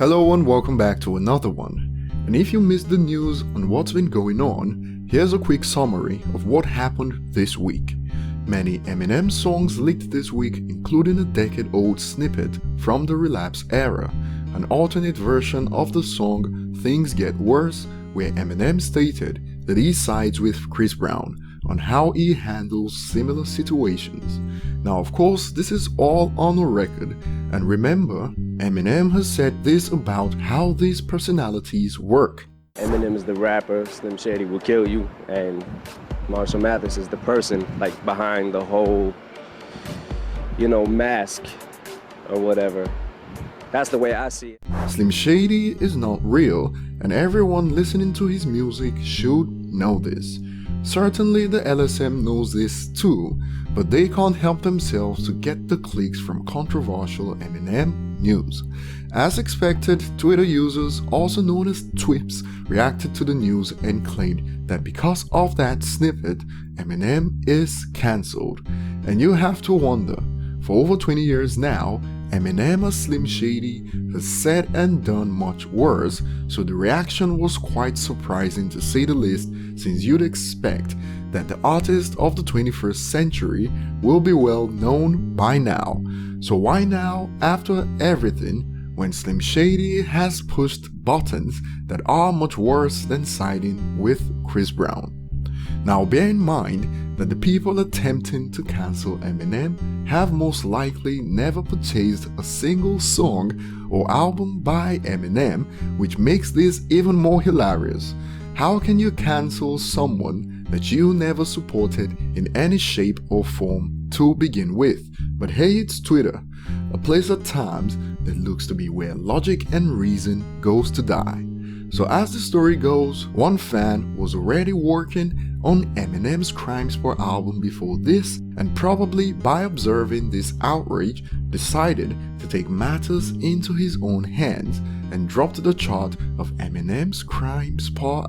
Hello and welcome back to another one. And if you missed the news on what's been going on, here's a quick summary of what happened this week. Many Eminem songs leaked this week, including a decade-old snippet from the Relapse era, an alternate version of the song Things Get Worse, where Eminem stated that he sides with Chris Brown on how he handles similar situations. Now, of course, this is all on the record, and remember, Eminem has said this about how these personalities work. Eminem is the rapper, Slim Shady will kill you, and Marshall Mathers is the person behind the whole, mask or whatever. That's the way I see it. Slim Shady is not real, and everyone listening to his music should know this. Certainly the LSM knows this too, but they can't help themselves to get the clicks from controversial Eminem news. As expected, Twitter users, also known as Twips, reacted to the news and claimed that because of that snippet, Eminem is cancelled. And you have to wonder, for over 20 years now, Eminem as Slim Shady has said and done much worse, so the reaction was quite surprising to say the least, since you'd expect that the artist of the 21st century will be well known by now. So why now, after everything, when Slim Shady has pushed buttons that are much worse than siding with Chris Brown? Now bear in mind that the people attempting to cancel Eminem have most likely never purchased a single song or album by Eminem, which makes this even more hilarious. How can you cancel someone that you never supported in any shape or form to begin with? But hey, it's Twitter, a place at times that looks to be where logic and reason goes to die. So as the story goes, one fan was already working on Eminem's CRIM album before this, and probably by observing this outrage decided to take matters into his own hands and dropped the chart of Eminem's CRIM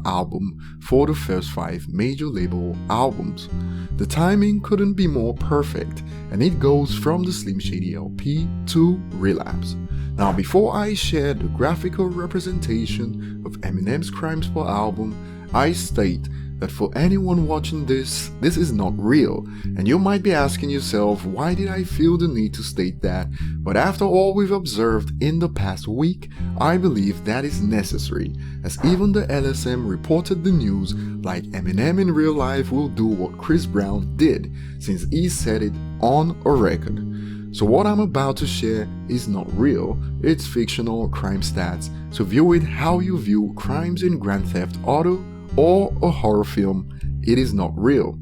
album for the first 5 major label albums. The timing couldn't be more perfect, and it goes from the Slim Shady LP to Relapse. Now before I share the graphical representation of Eminem's CRIM album, I state that for anyone watching this is not real, and you might be asking yourself, why did I feel the need to state that? But after all we've observed in the past week, I believe that is necessary, as even the LSM reported the news like Eminem in real life will do what Chris Brown did, since he said it on a record. So what I'm about to share is not real, it's fictional crime stats, so view it how you view crimes in Grand Theft Auto or a horror film. It is not real.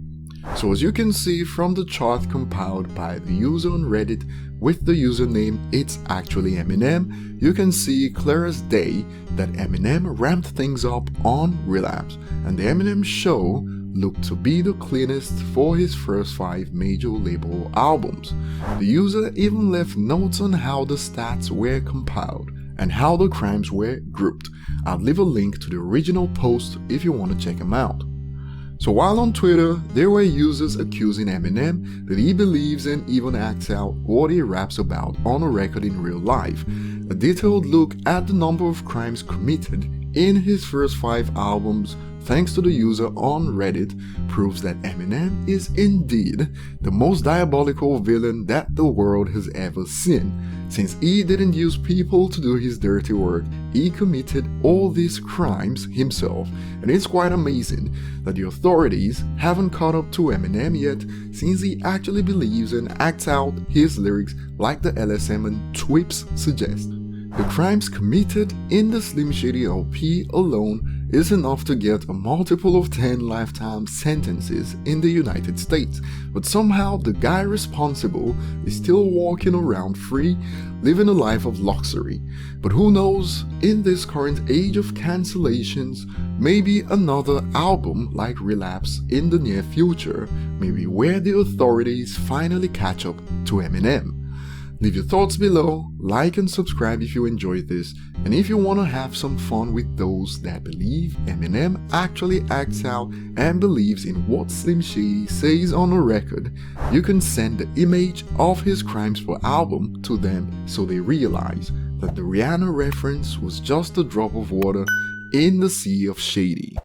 So as you can see from the chart compiled by the user on Reddit with the username It's Actually Eminem, you can see clear as day that Eminem ramped things up on Relapse, and the Eminem show looked to be the cleanest for his first 5 major label albums. The user even left notes on how the stats were compiled and how the crimes were grouped. I'll leave a link to the original post if you want to check them out. So while on Twitter, there were users accusing Eminem that he believes and even acts out what he raps about on a record in real life. A detailed look at the number of crimes committed in his first 5 albums, thanks to the user on Reddit, proves that Eminem is indeed the most diabolical villain that the world has ever seen. Since he didn't use people to do his dirty work, he committed all these crimes himself, and it's quite amazing that the authorities haven't caught up to Eminem yet, since he actually believes and acts out his lyrics like the LSM and Twips suggest. The crimes committed in the Slim Shady LP alone is enough to get a multiple of 10 lifetime sentences in the United States, but somehow the guy responsible is still walking around free, living a life of luxury. But who knows, in this current age of cancellations, maybe another album like Relapse in the near future may be where the authorities finally catch up to Eminem. Leave your thoughts below, like and subscribe if you enjoyed this, and if you want to have some fun with those that believe Eminem actually acts out and believes in what Slim Shady says on a record, you can send the image of his CRIM album to them so they realize that the Rihanna reference was just a drop of water in the sea of shady.